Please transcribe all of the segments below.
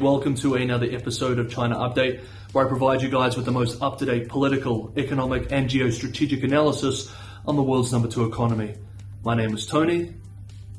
Welcome to another episode of China Update, where I provide you guys with the most up-to-date political, economic and geostrategic analysis on the world's number 2 economy. My name is Tony.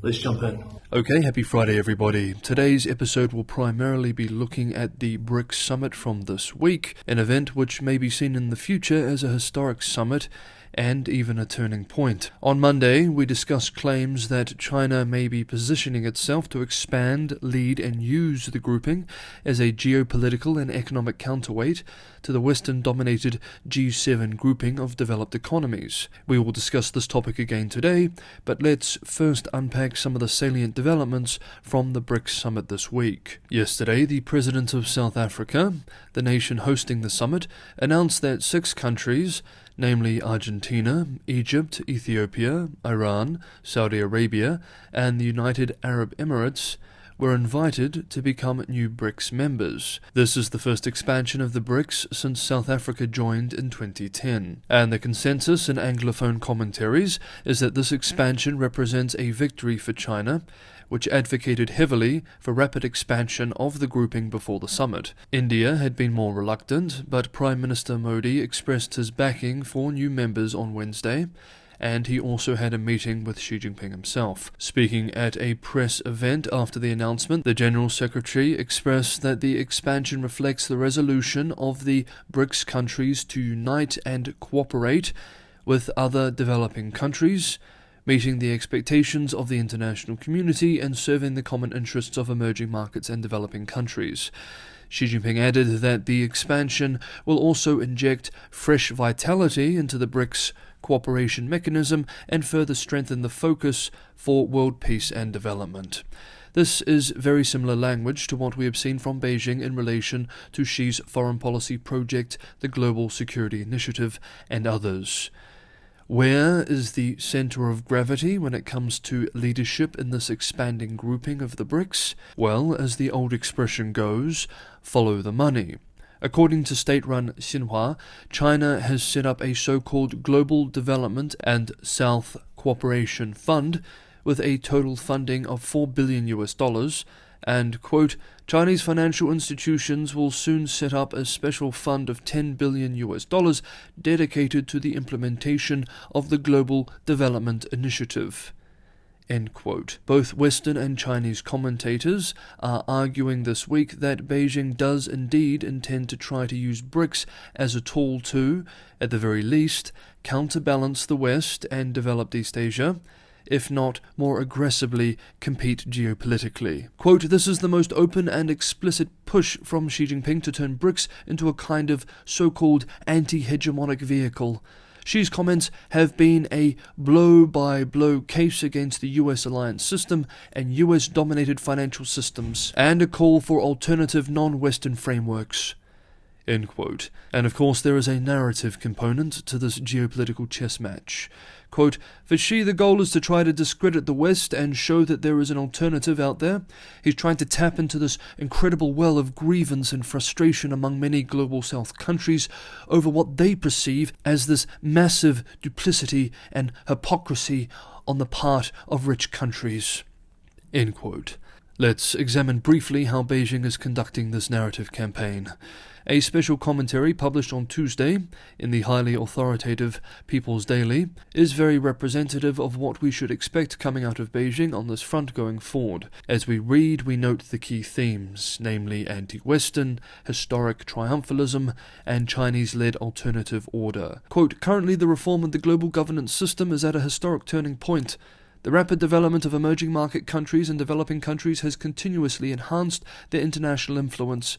Let's jump in. Okay, happy Friday everybody. Today's episode will primarily be looking at the BRICS Summit from this week, an event which may be seen in the future as a historic summit and even a turning point. On Monday, we discussed claims that China may be positioning itself to expand, lead and use the grouping as a geopolitical and economic counterweight to the Western-dominated G7 grouping of developed economies. We will discuss this topic again today, but let's first unpack some of the salient developments from the BRICS Summit this week. Yesterday, the President of South Africa, the nation hosting the summit, announced that 6 countries, namely Argentina, Egypt, Ethiopia, Iran, Saudi Arabia, and the United Arab Emirates, were invited to become new BRICS members. This is the first expansion of the BRICS since South Africa joined in 2010. And the consensus in Anglophone commentaries is that this expansion represents a victory for China, which advocated heavily for rapid expansion of the grouping before the summit. India had been more reluctant, but Prime Minister Modi expressed his backing for new members on Wednesday, and he also had a meeting with Xi Jinping himself. Speaking at a press event after the announcement, the General Secretary expressed that the expansion reflects the resolution of the BRICS countries to unite and cooperate with other developing countries, meeting the expectations of the international community and serving the common interests of emerging markets and developing countries. Xi Jinping added that the expansion will also inject fresh vitality into the BRICS cooperation mechanism and further strengthen the focus for world peace and development. This is very similar language to what we have seen from Beijing in relation to Xi's foreign policy project, the Global Security Initiative, and others. Where is the center of gravity when it comes to leadership in this expanding grouping of the BRICS? Well, as the old expression goes, follow the money. According to state-run Xinhua, China has set up a so-called Global Development and South Cooperation Fund with a total funding of $4 billion and, quote, Chinese financial institutions will soon set up a special fund of $10 billion dedicated to the implementation of the Global Development Initiative. End quote. Both Western and Chinese commentators are arguing this week that Beijing does indeed intend to try to use BRICS as a tool to, at the very least, counterbalance the West and developed East Asia, if not more aggressively compete geopolitically. Quote, this is the most open and explicit push from Xi Jinping to turn BRICS into a kind of so-called anti-hegemonic vehicle. Xi's comments have been a blow-by-blow case against the US alliance system and US-dominated financial systems, and a call for alternative non-Western frameworks. End quote. And of course there is a narrative component to this geopolitical chess match. Quote, for Xi the goal is to try to discredit the West and show that there is an alternative out there. He's trying to tap into this incredible well of grievance and frustration among many global South countries over what they perceive as this massive duplicity and hypocrisy on the part of rich countries. End quote. Let's examine briefly how Beijing is conducting this narrative campaign. A special commentary published on Tuesday in the highly authoritative People's Daily is very representative of what we should expect coming out of Beijing on this front going forward. As we read, we note the key themes, namely anti-Western, historic triumphalism, and Chinese-led alternative order. Quote, currently the reform of the global governance system is at a historic turning point. The rapid development of emerging market countries and developing countries has continuously enhanced their international influence.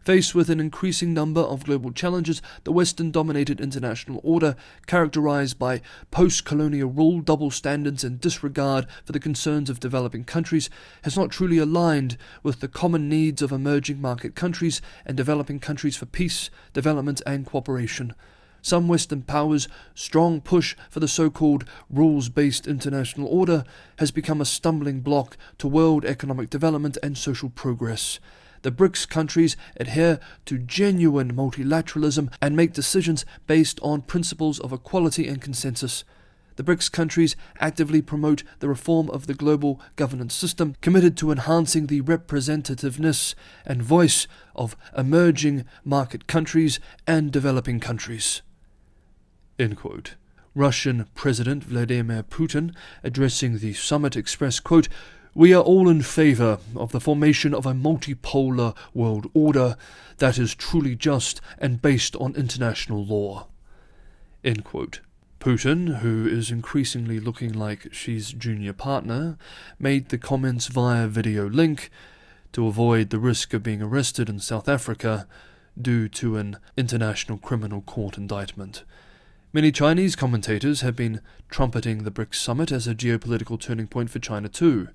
Faced with an increasing number of global challenges, the Western-dominated international order, characterized by post-colonial rule, double standards and disregard for the concerns of developing countries, has not truly aligned with the common needs of emerging market countries and developing countries for peace, development and cooperation. Some Western powers' strong push for the so-called rules-based international order has become a stumbling block to world economic development and social progress. The BRICS countries adhere to genuine multilateralism and make decisions based on principles of equality and consensus. the BRICS countries actively promote the reform of the global governance system, committed to enhancing the representativeness and voice of emerging market countries and developing countries." End quote. Russian President Vladimir Putin, addressing the summit, expressed, quote, "We are all in favor of the formation of a multipolar world order that is truly just and based on international law." End quote. Putin, who is increasingly looking like Xi's junior partner, made the comments via video link to avoid the risk of being arrested in South Africa due to an international criminal court indictment. Many Chinese commentators have been trumpeting the BRICS summit as a geopolitical turning point for China too.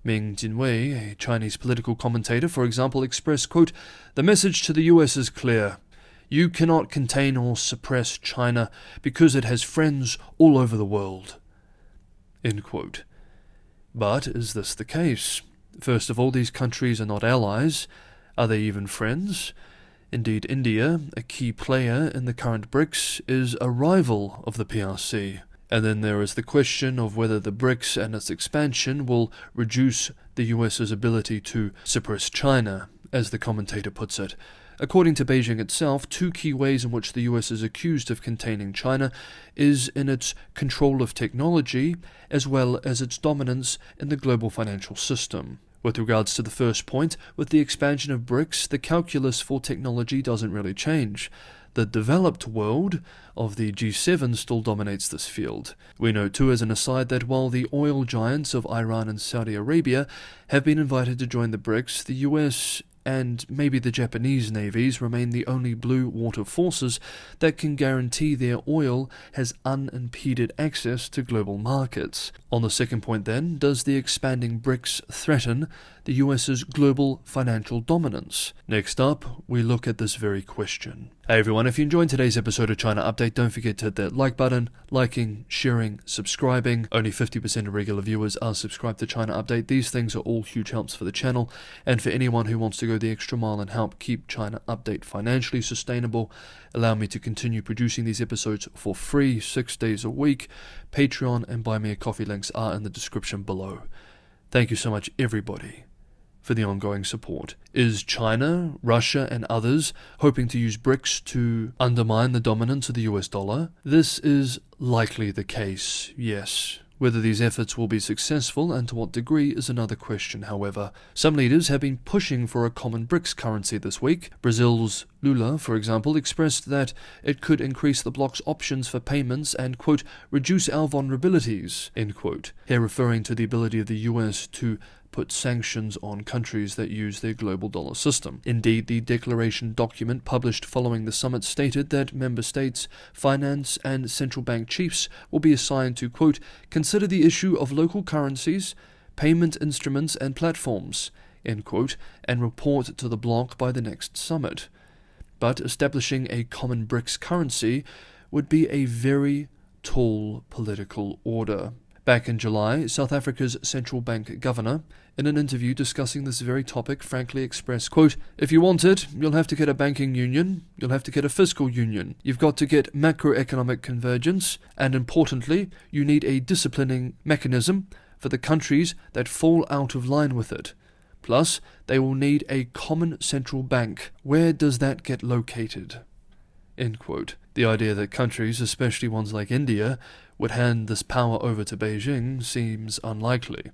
Ming Jinwei, a Chinese political commentator, for example, expressed, quote, "The message to the US is clear. You cannot contain or suppress China because it has friends all over the world." End quote. But is this the case? First of all, these countries are not allies. Are they even friends? Indeed, India, a key player in the current BRICS, is a rival of the PRC. And then there is the question of whether the BRICS and its expansion will reduce the US's ability to suppress China, as the commentator puts it. According to Beijing itself, two key ways in which the US is accused of containing China is in its control of technology, as well as its dominance in the global financial system. With regards to the first point, with the expansion of BRICS, the calculus for technology doesn't really change. The developed world of the G7 still dominates this field. We know too, as an aside, that while the oil giants of Iran and Saudi Arabia have been invited to join the BRICS, the US and maybe the Japanese navies remain the only blue water forces that can guarantee their oil has unimpeded access to global markets. On the second point then, does the expanding BRICS threaten the US's global financial dominance? Next up, we look at this very question. Hey everyone, if you enjoyed today's episode of China Update, don't forget to hit that like button, liking, sharing, subscribing. Only 50% of regular viewers are subscribed to China Update. These things are all huge helps for the channel, and for anyone who wants to go the extra mile and help keep China Update financially sustainable, allow me to continue producing these episodes for free 6 days a week. Patreon and Buy Me a Coffee links are in the description below. Thank you so much, everybody, for the ongoing support. Is China, Russia, and others hoping to use BRICS to undermine the dominance of the US dollar? This is likely the case, yes. Whether these efforts will be successful and to what degree is another question, however. Some leaders have been pushing for a common BRICS currency this week. Brazil's Lula, for example, expressed that it could increase the bloc's options for payments and, quote, reduce our vulnerabilities, end quote. Here referring to the ability of the US to put sanctions on countries that use their global dollar system. Indeed, the declaration document published following the summit stated that member states, finance and central bank chiefs will be assigned to, quote, consider the issue of local currencies, payment instruments and platforms, end quote, and report to the bloc by the next summit. But establishing a common BRICS currency would be a very tall political order. Back in July, South Africa's central bank governor, in an interview discussing this very topic, frankly expressed, quote, if you want it, you'll have to get a banking union, you'll have to get a fiscal union, you've got to get macroeconomic convergence, and importantly, you need a disciplining mechanism for the countries that fall out of line with it. Plus, they will need a common central bank. Where does that get located? End quote. The idea that countries, especially ones like India, would hand this power over to Beijing seems unlikely.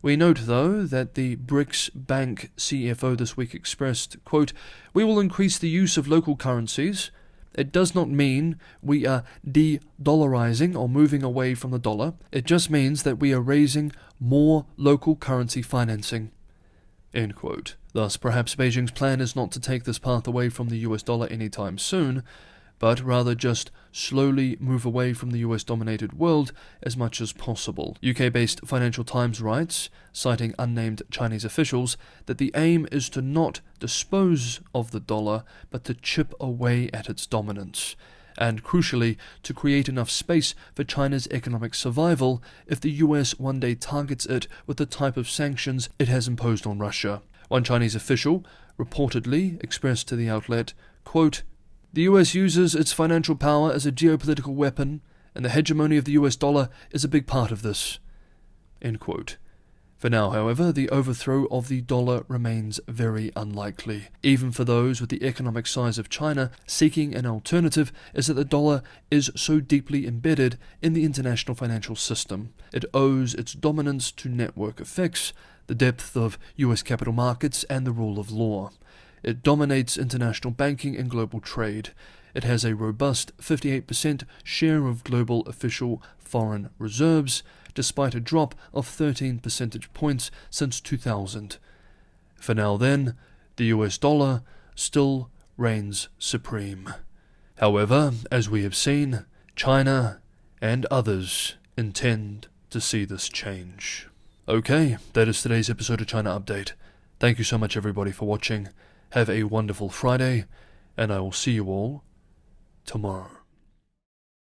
We note, though, that the BRICS Bank CFO this week expressed, quote, we will increase the use of local currencies. It does not mean we are de-dollarizing or moving away from the dollar. It just means that we are raising more local currency financing. End quote. Thus, perhaps Beijing's plan is not to take this path away from the US dollar anytime soon, but rather just slowly move away from the US-dominated world as much as possible. UK-based Financial Times writes, citing unnamed Chinese officials, that the aim is to not dispose of the dollar, but to chip away at its dominance, and crucially, to create enough space for China's economic survival if the US one day targets it with the type of sanctions it has imposed on Russia. One Chinese official reportedly expressed to the outlet, quote, the US uses its financial power as a geopolitical weapon and the hegemony of the US dollar is a big part of this." End quote. For now, however, the overthrow of the dollar remains very unlikely. Even for those with the economic size of China, seeking an alternative is that the dollar is so deeply embedded in the international financial system. It owes its dominance to network effects, the depth of US capital markets, and the rule of law. It dominates international banking and global trade. It has a robust 58% share of global official foreign reserves, despite a drop of 13 percentage points since 2000. For now then, the US dollar still reigns supreme. However, as we have seen, China and others intend to see this change. Okay, that is today's episode of China Update. Thank you so much everybody for watching. Have a wonderful Friday, and I will see you all tomorrow.